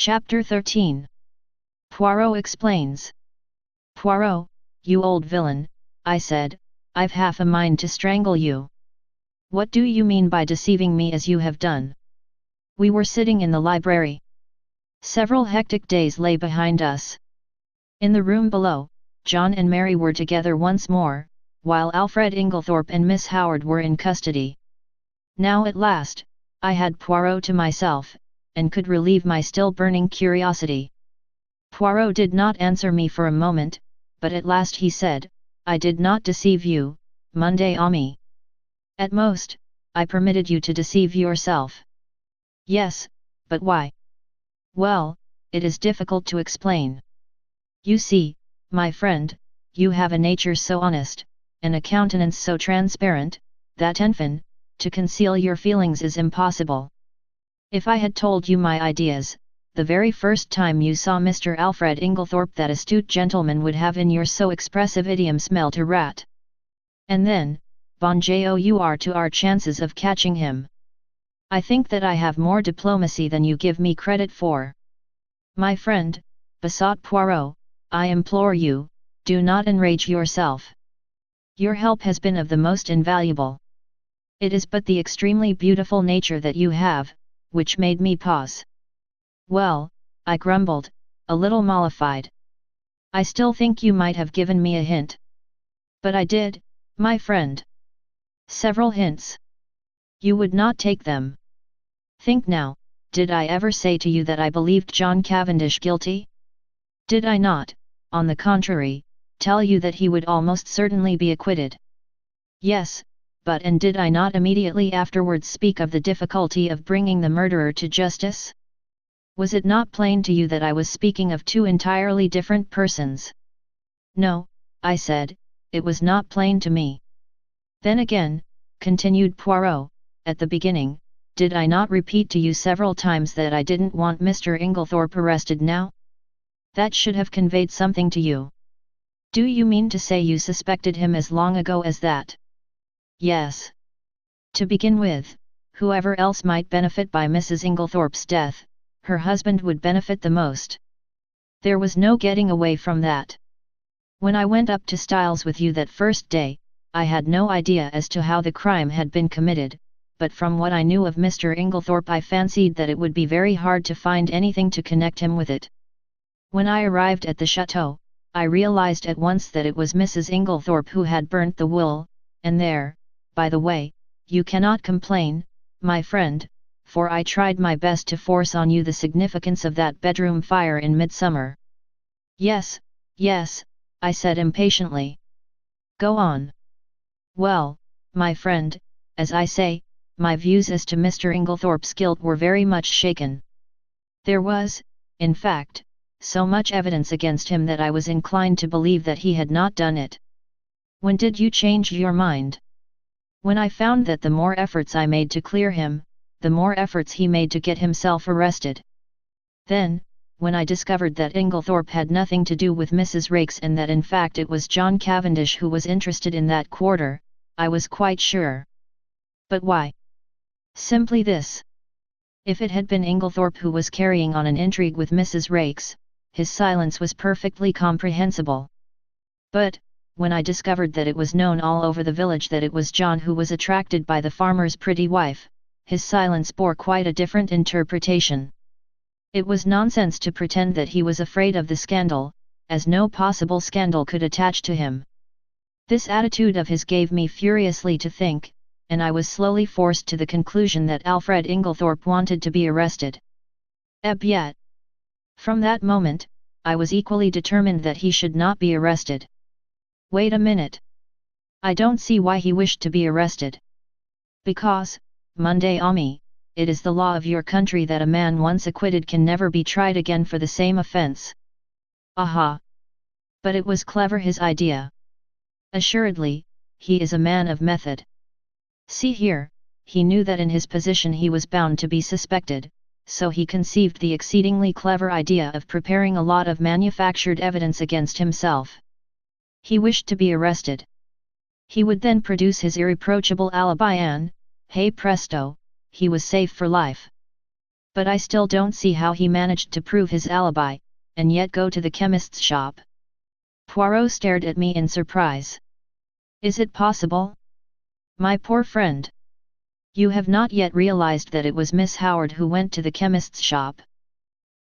Chapter 13. Poirot explains. "Poirot, you old villain," I said, "I've half a mind to strangle you. What do you mean by deceiving me as you have done?" We were sitting in the library. Several hectic days lay behind us. In the room below, John and Mary were together once more, while Alfred Inglethorpe and Miss Howard were in custody. Now at last, I had Poirot to myself, and could relieve my still burning curiosity. Poirot did not answer me for a moment, but at last he said, "I did not deceive you, Monday Ami. At most, I permitted you to deceive yourself." "Yes, but why?" "Well, it is difficult to explain. You see, my friend, you have a nature so honest, and a countenance so transparent, that enfin, to conceal your feelings is impossible. If I had told you my ideas, the very first time you saw Mr. Alfred Inglethorpe, that astute gentleman would have in your so expressive idiom smelt a rat. And then, bon jour to our chances of catching him. I think that I have more diplomacy than you give me credit for." "My friend," besought Poirot, "I implore you, do not enrage yourself. Your help has been of the most invaluable. It is but the extremely beautiful nature that you have, which made me pause." "Well," I grumbled, a little mollified. "I still think you might have given me a hint." "But I did, my friend. Several hints. You would not take them. Think now, did I ever say to you that I believed John Cavendish guilty? Did I not, on the contrary, tell you that he would almost certainly be acquitted? Yes, but and did I not immediately afterwards speak of the difficulty of bringing the murderer to justice? Was it not plain to you that I was speaking of two entirely different persons?" "No," I said, "it was not plain to me." "Then again," continued Poirot, "at the beginning, did I not repeat to you several times that I didn't want Mr. Inglethorpe arrested now? That should have conveyed something to you. Do you mean to say you suspected him as long ago as that?" "Yes. To begin with, whoever else might benefit by Mrs. Inglethorpe's death, her husband would benefit the most. There was no getting away from that. When I went up to Styles with you that first day, I had no idea as to how the crime had been committed, but from what I knew of Mr. Inglethorpe I fancied that it would be very hard to find anything to connect him with it. When I arrived at the chateau, I realized at once that it was Mrs. Inglethorpe who had burnt the wool, and there, by the way, you cannot complain, my friend, for I tried my best to force on you the significance of that bedroom fire in midsummer." "Yes, yes," I said impatiently. "Go on." "Well, my friend, as I say, my views as to Mr. Inglethorpe's guilt were very much shaken. There was, in fact, so much evidence against him that I was inclined to believe that he had not done it." "When did you change your mind?" "When I found that the more efforts I made to clear him, the more efforts he made to get himself arrested. Then, when I discovered that Inglethorpe had nothing to do with Mrs. Raikes and that in fact it was John Cavendish who was interested in that quarter, I was quite sure." "But why?" "Simply this. If it had been Inglethorpe who was carrying on an intrigue with Mrs. Raikes, his silence was perfectly comprehensible. But, when I discovered that it was known all over the village that it was John who was attracted by the farmer's pretty wife, his silence bore quite a different interpretation. It was nonsense to pretend that he was afraid of the scandal, as no possible scandal could attach to him. This attitude of his gave me furiously to think, and I was slowly forced to the conclusion that Alfred Inglethorpe wanted to be arrested. Yet, from that moment, I was equally determined that he should not be arrested." "Wait a minute. I don't see why he wished to be arrested." "Because, Monday Ami, it is the law of your country that a man once acquitted can never be tried again for the same offence." "Aha! But it was clever, his idea." "Assuredly, he is a man of method. See here, he knew that in his position he was bound to be suspected, so he conceived the exceedingly clever idea of preparing a lot of manufactured evidence against himself. He wished to be arrested. He would then produce his irreproachable alibi and, hey presto, he was safe for life. But I still don't see how he managed to prove his alibi, and yet go to the chemist's shop. Poirot stared at me in surprise. Is it possible? My poor friend. You have not yet realized that it was Miss Howard who went to the chemist's shop.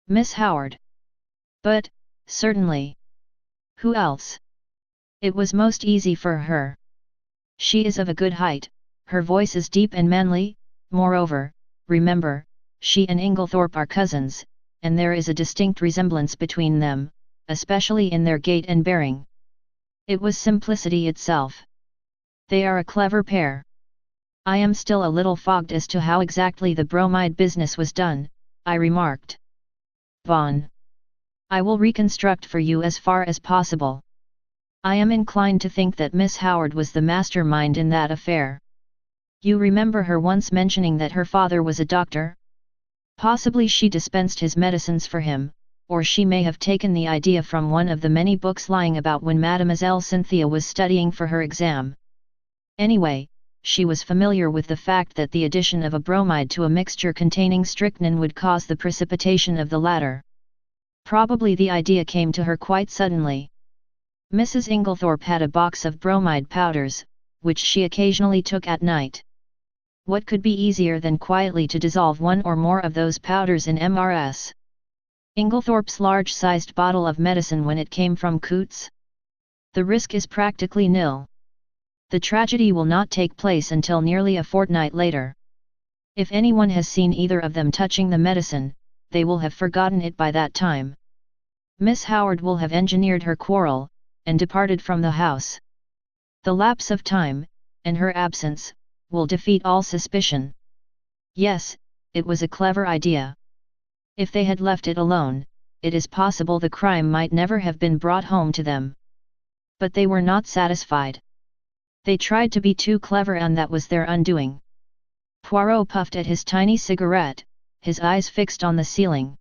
Miss Howard? But, certainly. Who else? It was most easy for her. She is of a good height, her voice is deep and manly, moreover, remember, she and Inglethorpe are cousins, and there is a distinct resemblance between them, especially in their gait and bearing. It was simplicity itself. They are a clever pair. I am still a little fogged as to how exactly the bromide business was done, I remarked. Bon. I will reconstruct for you as far as possible. I am inclined to think that Miss Howard was the mastermind in that affair. You remember her once mentioning that her father was a doctor? Possibly she dispensed his medicines for him, or she may have taken the idea from one of the many books lying about when Mademoiselle Cynthia was studying for her exam. Anyway, she was familiar with the fact that the addition of a bromide to a mixture containing strychnine would cause the precipitation of the latter. Probably the idea came to her quite suddenly. Mrs. Inglethorpe had a box of bromide powders, which she occasionally took at night. What could be easier than quietly to dissolve one or more of those powders in Mrs. Inglethorpe's large-sized bottle of medicine when it came from Coots? The risk is practically nil. The tragedy will not take place until nearly a fortnight later. If anyone has seen either of them touching the medicine, they will have forgotten it by that time. Miss Howard will have engineered her quarrel, and departed from the house. The lapse of time, and her absence, will defeat all suspicion. Yes, it was a clever idea. If they had left it alone, it is possible the crime might never have been brought home to them. But they were not satisfied. They tried to be too clever, and that was their undoing. Poirot puffed at his tiny cigarette, his eyes fixed on the ceiling.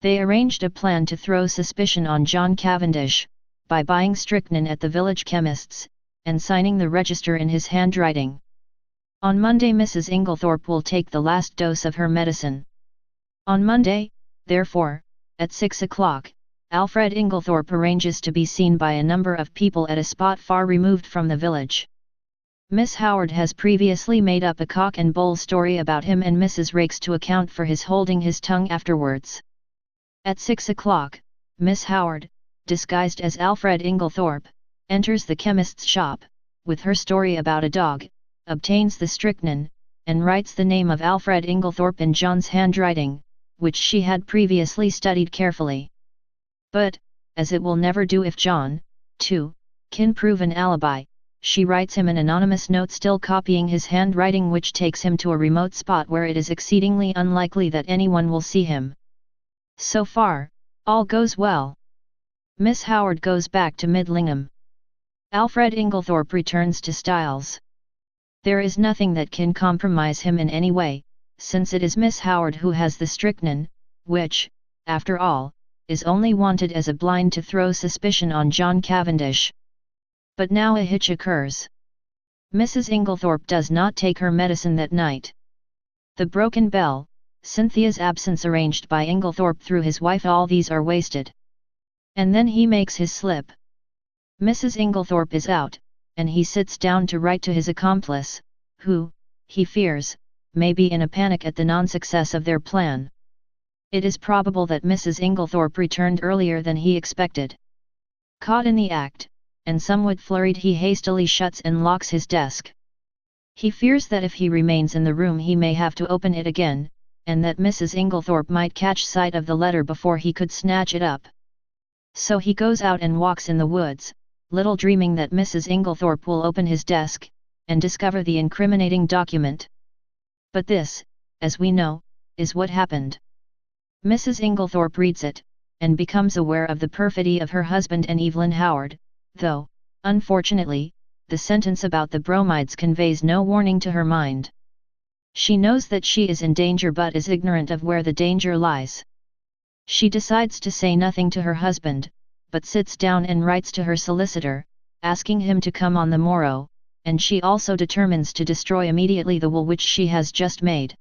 They arranged a plan to throw suspicion on John Cavendish, by buying strychnine at the village chemist's, and signing the register in his handwriting. On Monday Mrs. Inglethorpe will take the last dose of her medicine. On Monday, therefore, at 6 o'clock, Alfred Inglethorpe arranges to be seen by a number of people at a spot far removed from the village. Miss Howard has previously made up a cock and bull story about him and Mrs. Raikes to account for his holding his tongue afterwards. At 6 o'clock, Miss Howard, disguised as Alfred Inglethorpe, enters the chemist's shop, with her story about a dog, obtains the strychnine, and writes the name of Alfred Inglethorpe in John's handwriting, which she had previously studied carefully. But, as it will never do if John, too, can prove an alibi, she writes him an anonymous note still copying his handwriting, which takes him to a remote spot where it is exceedingly unlikely that anyone will see him. So far, all goes well. Miss Howard goes back to Midlingham. Alfred Inglethorpe returns to Styles. There is nothing that can compromise him in any way, since it is Miss Howard who has the strychnine, which, after all, is only wanted as a blind to throw suspicion on John Cavendish. But now a hitch occurs. Mrs. Inglethorpe does not take her medicine that night. The broken bell, Cynthia's absence arranged by Inglethorpe through his wife, all these are wasted. And then he makes his slip. Mrs. Inglethorpe is out, and he sits down to write to his accomplice, who, he fears, may be in a panic at the non-success of their plan. It is probable that Mrs. Inglethorpe returned earlier than he expected. Caught in the act, and somewhat flurried, he hastily shuts and locks his desk. He fears that if he remains in the room he may have to open it again, and that Mrs. Inglethorpe might catch sight of the letter before he could snatch it up. So he goes out and walks in the woods, little dreaming that Mrs. Inglethorpe will open his desk, and discover the incriminating document. But this, as we know, is what happened. Mrs. Inglethorpe reads it, and becomes aware of the perfidy of her husband and Evelyn Howard, though, unfortunately, the sentence about the bromides conveys no warning to her mind. She knows that she is in danger but is ignorant of where the danger lies. She decides to say nothing to her husband, but sits down and writes to her solicitor, asking him to come on the morrow, and she also determines to destroy immediately the will which she has just made.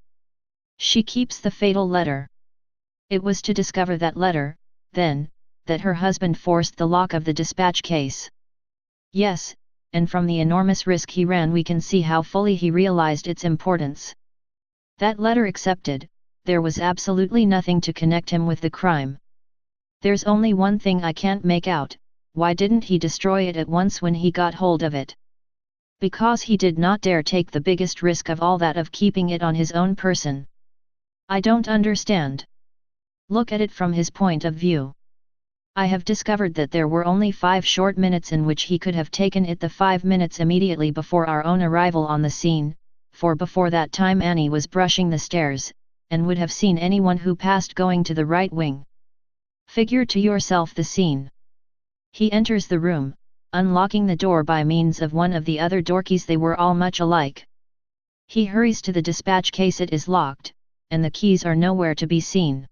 She keeps the fatal letter. It was to discover that letter, then, that her husband forced the lock of the dispatch case. Yes, and from the enormous risk he ran we can see how fully he realized its importance. That letter accepted, there was absolutely nothing to connect him with the crime. There's only one thing I can't make out: why didn't he destroy it at once when he got hold of it? Because he did not dare take the biggest risk of all, that of keeping it on his own person. I don't understand. Look at it from his point of view. I have discovered that there were only 5 short minutes in which he could have taken it, the 5 minutes immediately before our own arrival on the scene, for before that time Annie was brushing the stairs, and would have seen anyone who passed going to the right wing. Figure to yourself the scene. He enters the room, unlocking the door by means of one of the other doorkeys. They were all much alike. He hurries to the dispatch case. It is locked, and the keys are nowhere to be seen.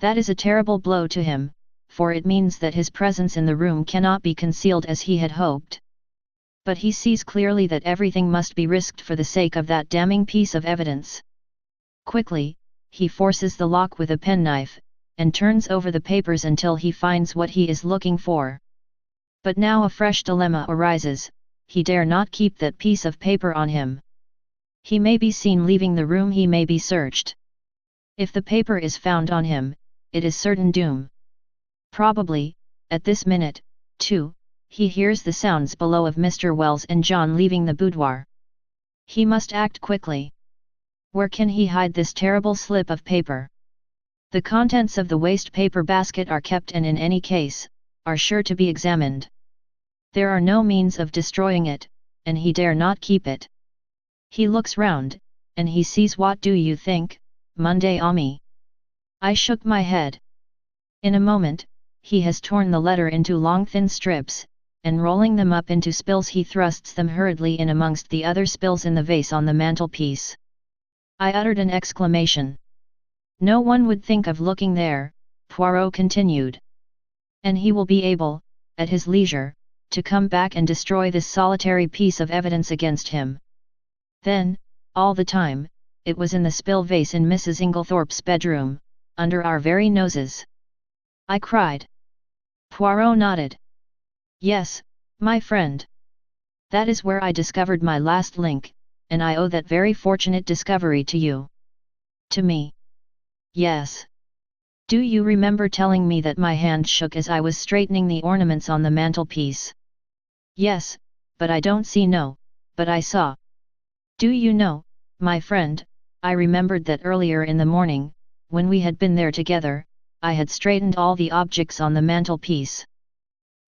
That is a terrible blow to him, for it means that his presence in the room cannot be concealed as he had hoped. But he sees clearly that everything must be risked for the sake of that damning piece of evidence. Quickly, he forces the lock with a penknife, and turns over the papers until he finds what he is looking for. But now a fresh dilemma arises: he dare not keep that piece of paper on him. He may be seen leaving the room, he may be searched. If the paper is found on him, it is certain doom. Probably, at this minute, too, he hears the sounds below of Mr. Wells and John leaving the boudoir. He must act quickly. Where can he hide this terrible slip of paper? The contents of the waste paper basket are kept, and in any case, are sure to be examined. There are no means of destroying it, and he dare not keep it. He looks round, and he sees, what do you think, Monday Ami? I shook my head. In a moment, he has torn the letter into long thin strips, and rolling them up into spills he thrusts them hurriedly in amongst the other spills in the vase on the mantelpiece. I uttered an exclamation. No one would think of looking there, Poirot continued. And he will be able, at his leisure, to come back and destroy this solitary piece of evidence against him. Then, all the time, it was in the spill vase in Mrs. Inglethorpe's bedroom, under our very noses. I cried. Poirot nodded. Yes, my friend. That is where I discovered my last link, and I owe that very fortunate discovery to you. To me? Yes. Do you remember telling me that my hand shook as I was straightening the ornaments on the mantelpiece? Yes, but I don't see. No, but I saw. Do you know, my friend, I remembered that earlier in the morning, when we had been there together, I had straightened all the objects on the mantelpiece.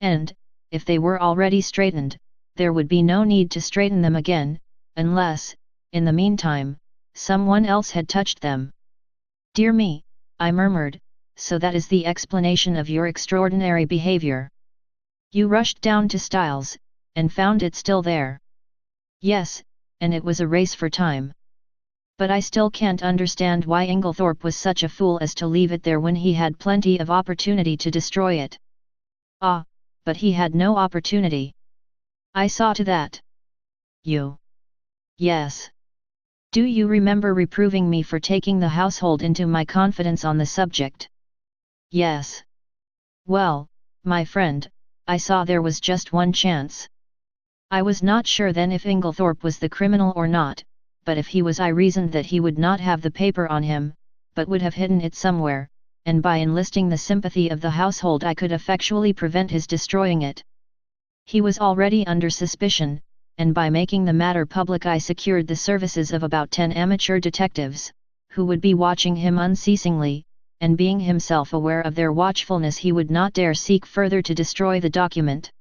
And, if they were already straightened, there would be no need to straighten them again, unless, in the meantime, someone else had touched them. Dear me, I murmured, so that is the explanation of your extraordinary behavior. You rushed down to Styles, and found it still there. Yes, and it was a race for time. But I still can't understand why Inglethorpe was such a fool as to leave it there when he had plenty of opportunity to destroy it. Ah, but he had no opportunity. I saw to that. You? Yes. Do you remember reproving me for taking the household into my confidence on the subject? Yes. Well, my friend, I saw there was just one chance. I was not sure then if Inglethorpe was the criminal or not, but if he was, I reasoned that he would not have the paper on him, but would have hidden it somewhere, and by enlisting the sympathy of the household I could effectually prevent his destroying it. He was already under suspicion, and by making the matter public I secured the services of about 10 amateur detectives, who would be watching him unceasingly, and being himself aware of their watchfulness he would not dare seek further to destroy the document.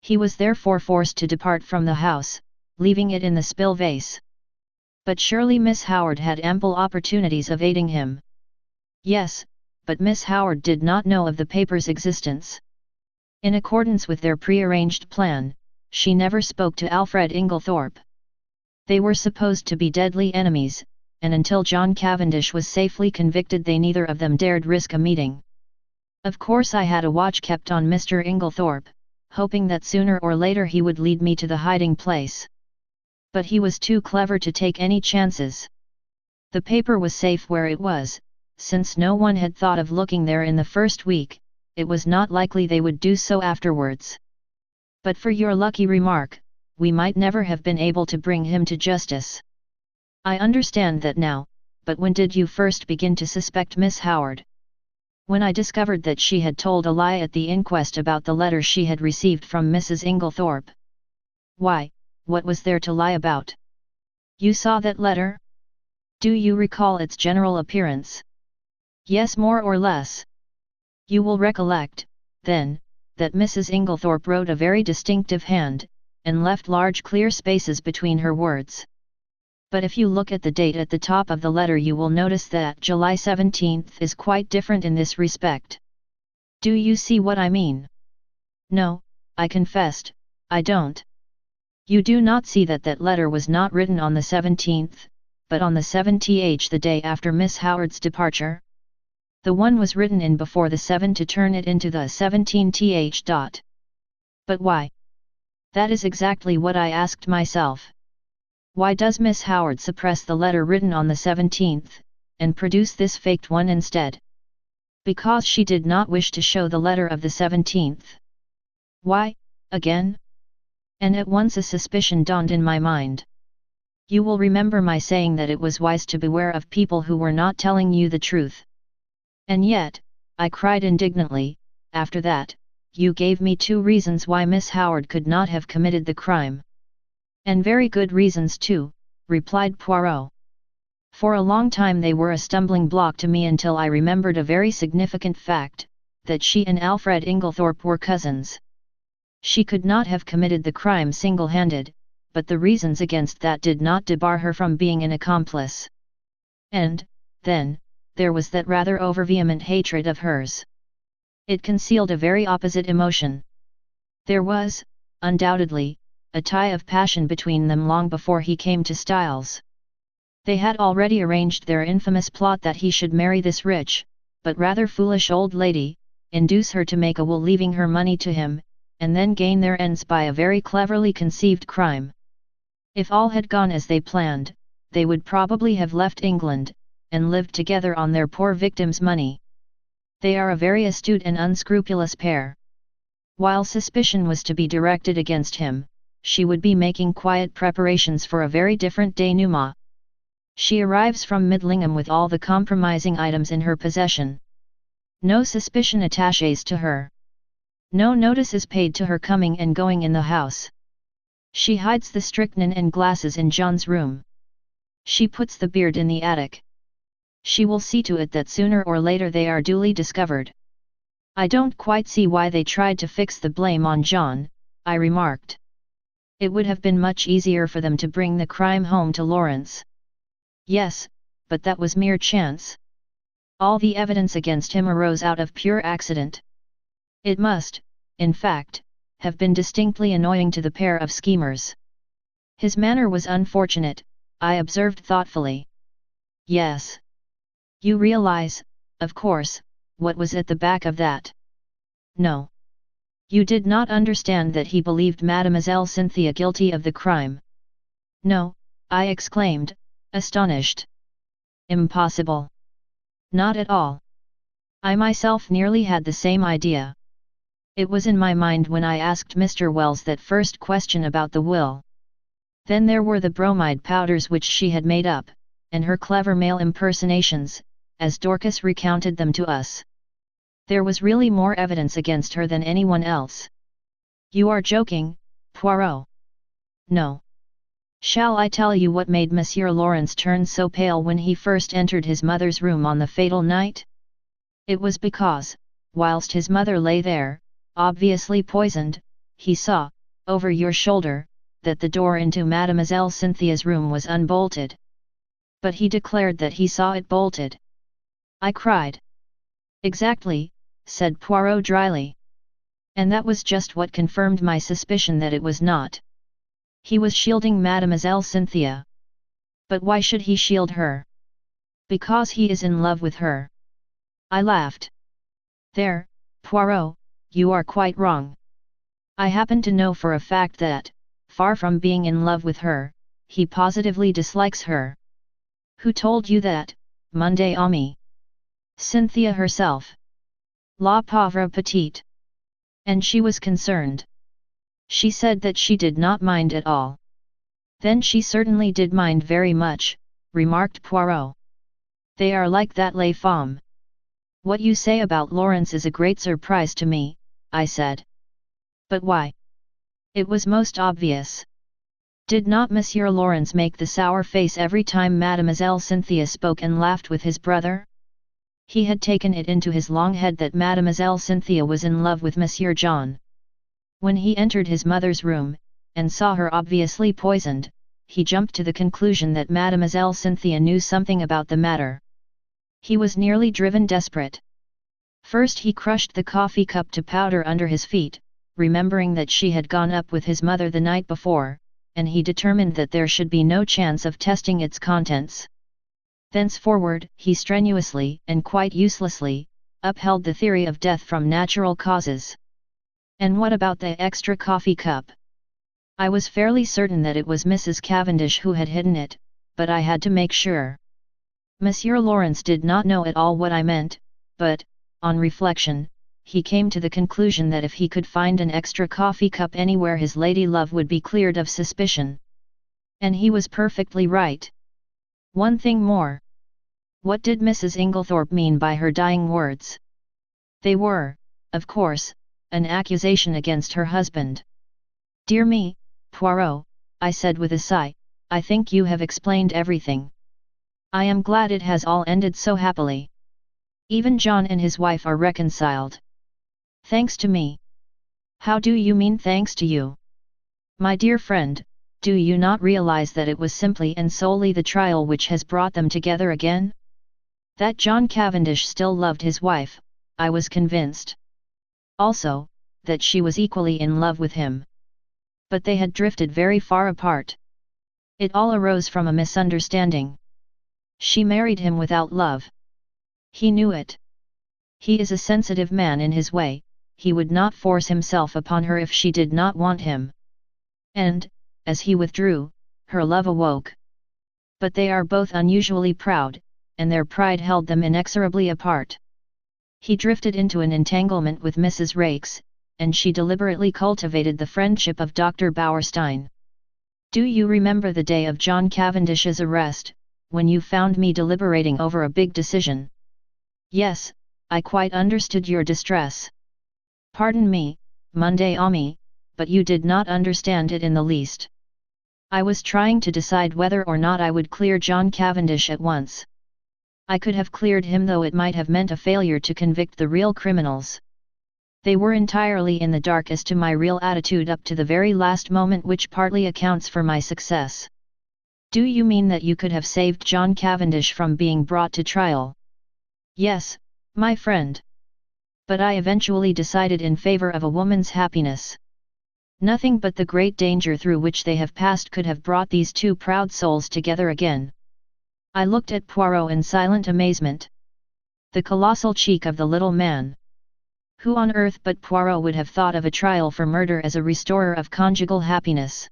He was therefore forced to depart from the house, leaving it in the spill vase. But surely Miss Howard had ample opportunities of aiding him. Yes, but Miss Howard did not know of the paper's existence. In accordance with their prearranged plan, she never spoke to Alfred Inglethorpe. They were supposed to be deadly enemies, and until John Cavendish was safely convicted they neither of them dared risk a meeting. Of course I had a watch kept on Mr. Inglethorpe, hoping that sooner or later he would lead me to the hiding place. But he was too clever to take any chances. The paper was safe where it was, since no one had thought of looking there in the first week, it was not likely they would do so afterwards. But for your lucky remark, we might never have been able to bring him to justice. I understand that now, but when did you first begin to suspect Miss Howard? When I discovered that she had told a lie at the inquest about the letter she had received from Mrs. Inglethorpe. Why, what was there to lie about? You saw that letter? Do you recall its general appearance? Yes, more or less. You will recollect, then, that Mrs. Inglethorpe wrote a very distinctive hand, and left large clear spaces between her words. But if you look at the date at the top of the letter you will notice that July 17th is quite different in this respect. Do you see what I mean? No, I confessed, I don't. You do not see that that letter was not written on the 17th, but on the 7th, the day after Miss Howard's departure? The one was written in before the 7 to turn it into the 17th. But why? That is exactly what I asked myself. Why does Miss Howard suppress the letter written on the 17th, and produce this faked one instead? Because she did not wish to show the letter of the 17th. Why, again? And at once a suspicion dawned in my mind. You will remember my saying that it was wise to beware of people who were not telling you the truth. And yet, I cried indignantly, after that, you gave me 2 reasons why Miss Howard could not have committed the crime. And very good reasons too, replied Poirot. For a long time they were a stumbling block to me until I remembered a very significant fact, that she and Alfred Inglethorpe were cousins. She could not have committed the crime single-handed, but the reasons against that did not debar her from being an accomplice. And, then, there was that rather over-vehement hatred of hers. It concealed a very opposite emotion. There was, undoubtedly, a tie of passion between them long before he came to Styles. They had already arranged their infamous plot that he should marry this rich, but rather foolish old lady, induce her to make a will leaving her money to him, and then gain their ends by a very cleverly conceived crime. If all had gone as they planned, they would probably have left England, and lived together on their poor victim's money. They are a very astute and unscrupulous pair. While suspicion was to be directed against him, she would be making quiet preparations for a very different denouement. She arrives from Midlingham with all the compromising items in her possession. No suspicion attaches to her. No notice is paid to her coming and going in the house. She hides the strychnine and glasses in John's room. She puts the beard in the attic. She will see to it that sooner or later they are duly discovered. I don't quite see why they tried to fix the blame on John, I remarked. It would have been much easier for them to bring the crime home to Lawrence. Yes, but that was mere chance. All the evidence against him arose out of pure accident. It must, in fact, have been distinctly annoying to the pair of schemers. His manner was unfortunate, I observed thoughtfully. Yes. You realize, of course, what was at the back of that? No. You did not understand that he believed Mademoiselle Cynthia guilty of the crime? No, I exclaimed, astonished. Impossible. Not at all. I myself nearly had the same idea. It was in my mind when I asked Mr. Wells that first question about the will. Then there were the bromide powders which she had made up, and her clever male impersonations, as Dorcas recounted them to us. There was really more evidence against her than anyone else. You are joking, Poirot. No. Shall I tell you what made Monsieur Lawrence turn so pale when he first entered his mother's room on the fatal night? It was because, whilst his mother lay there, obviously poisoned, he saw, over your shoulder, that the door into Mademoiselle Cynthia's room was unbolted. But he declared that he saw it bolted. I cried. Exactly, said Poirot dryly. And that was just what confirmed my suspicion that it was not. He was shielding Mademoiselle Cynthia. But why should he shield her? Because he is in love with her. I laughed. There, Poirot, you are quite wrong. I happen to know for a fact that, far from being in love with her, he positively dislikes her. Who told you that, Monday Ami? Cynthia herself. La pauvre petite. And she was concerned. She said that she did not mind at all. Then she certainly did mind very much, remarked Poirot. They are like that les femmes. What you say about Lawrence is a great surprise to me, I said. But why? It was most obvious. Did not Monsieur Lawrence make the sour face every time Mademoiselle Cynthia spoke and laughed with his brother? He had taken it into his long head that Mademoiselle Cynthia was in love with Monsieur John. When he entered his mother's room, and saw her obviously poisoned, he jumped to the conclusion that Mademoiselle Cynthia knew something about the matter. He was nearly driven desperate. First he crushed the coffee cup to powder under his feet, remembering that she had gone up with his mother the night before, and he determined that there should be no chance of testing its contents. Thenceforward, he strenuously, and quite uselessly, upheld the theory of death from natural causes. And what about the extra coffee cup? I was fairly certain that it was Mrs. Cavendish who had hidden it, but I had to make sure. Monsieur Lawrence did not know at all what I meant, but, on reflection, he came to the conclusion that if he could find an extra coffee cup anywhere his lady love would be cleared of suspicion. And he was perfectly right. One thing more. What did Mrs. Inglethorpe mean by her dying words? They were, of course, an accusation against her husband. Dear me, Poirot, I said with a sigh, I think you have explained everything. I am glad it has all ended so happily. Even John and his wife are reconciled. Thanks to me. How do you mean thanks to you? My dear friend, do you not realize that it was simply and solely the trial which has brought them together again? That John Cavendish still loved his wife, I was convinced. Also, that she was equally in love with him. But they had drifted very far apart. It all arose from a misunderstanding. She married him without love. He knew it. He is a sensitive man in his way, he would not force himself upon her if she did not want him. And, as he withdrew, her love awoke. But they are both unusually proud, and their pride held them inexorably apart. He drifted into an entanglement with Mrs. Raikes, and she deliberately cultivated the friendship of Dr. Bauerstein. Do you remember the day of John Cavendish's arrest, when you found me deliberating over a big decision? Yes, I quite understood your distress. Pardon me, Monday Ami, but you did not understand it in the least. I was trying to decide whether or not I would clear John Cavendish at once. I could have cleared him, though it might have meant a failure to convict the real criminals. They were entirely in the dark as to my real attitude up to the very last moment, which partly accounts for my success. Do you mean that you could have saved John Cavendish from being brought to trial? Yes, my friend. But I eventually decided in favor of a woman's happiness. Nothing but the great danger through which they have passed could have brought these two proud souls together again. I looked at Poirot in silent amazement. The colossal cheek of the little man. Who on earth but Poirot would have thought of a trial for murder as a restorer of conjugal happiness?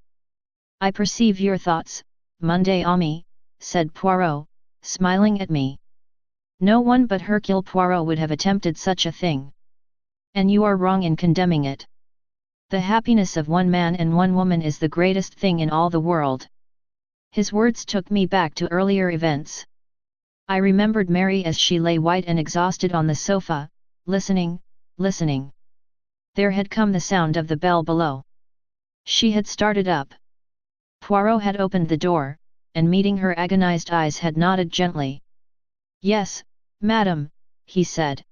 I perceive your thoughts, Monday Ami, said Poirot, smiling at me. No one but Hercule Poirot would have attempted such a thing. And you are wrong in condemning it. The happiness of one man and one woman is the greatest thing in all the world. His words took me back to earlier events. I remembered Mary as she lay white and exhausted on the sofa, listening. There had come the sound of the bell below. She had started up. Poirot had opened the door, and meeting her agonized eyes had nodded gently. Yes, madam, he said.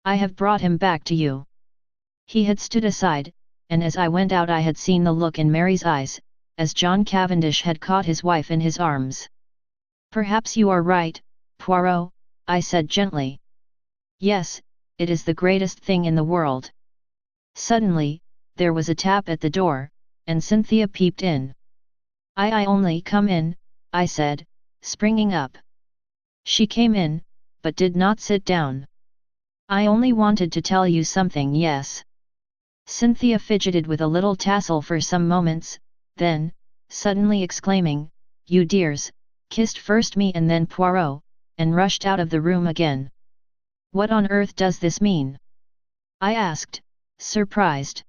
I have brought him back to you. He had stood aside, and as I went out I had seen the look in Mary's eyes, as John Cavendish had caught his wife in his arms. Perhaps you are right, Poirot, I said gently. Yes, it is the greatest thing in the world. Suddenly, there was a tap at the door, and Cynthia peeped in. I only come in, I said, springing up. She came in, but did not sit down. I only wanted to tell you something, yes. Cynthia fidgeted with a little tassel for some moments, then, suddenly exclaiming, You dears, kissed first me and then Poirot, and rushed out of the room again. What on earth does this mean? I asked, surprised.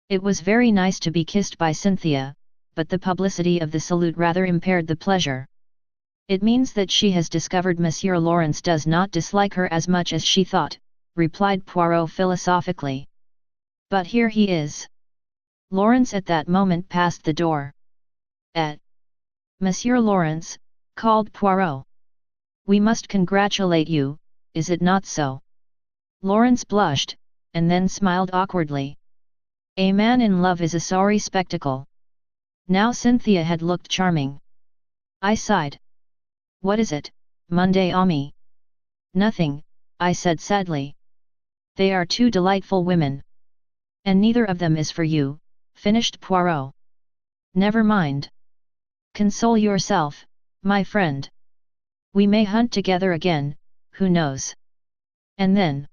It was very nice to be kissed by Cynthia, but the publicity of the salute rather impaired the pleasure. It means that she has discovered Monsieur Lawrence does not dislike her as much as she thought, replied Poirot philosophically. But here he is. Lawrence at that moment passed the door. Monsieur Lawrence, called Poirot. We must congratulate you, is it not so? Lawrence blushed, and then smiled awkwardly. A man in love is a sorry spectacle. Now Cynthia had looked charming. I sighed. What is it, Monday Ami? Nothing, I said sadly. They are two delightful women. And neither of them is for you, finished Poirot. Never mind. Console yourself, my friend. We may hunt together again, who knows? And then?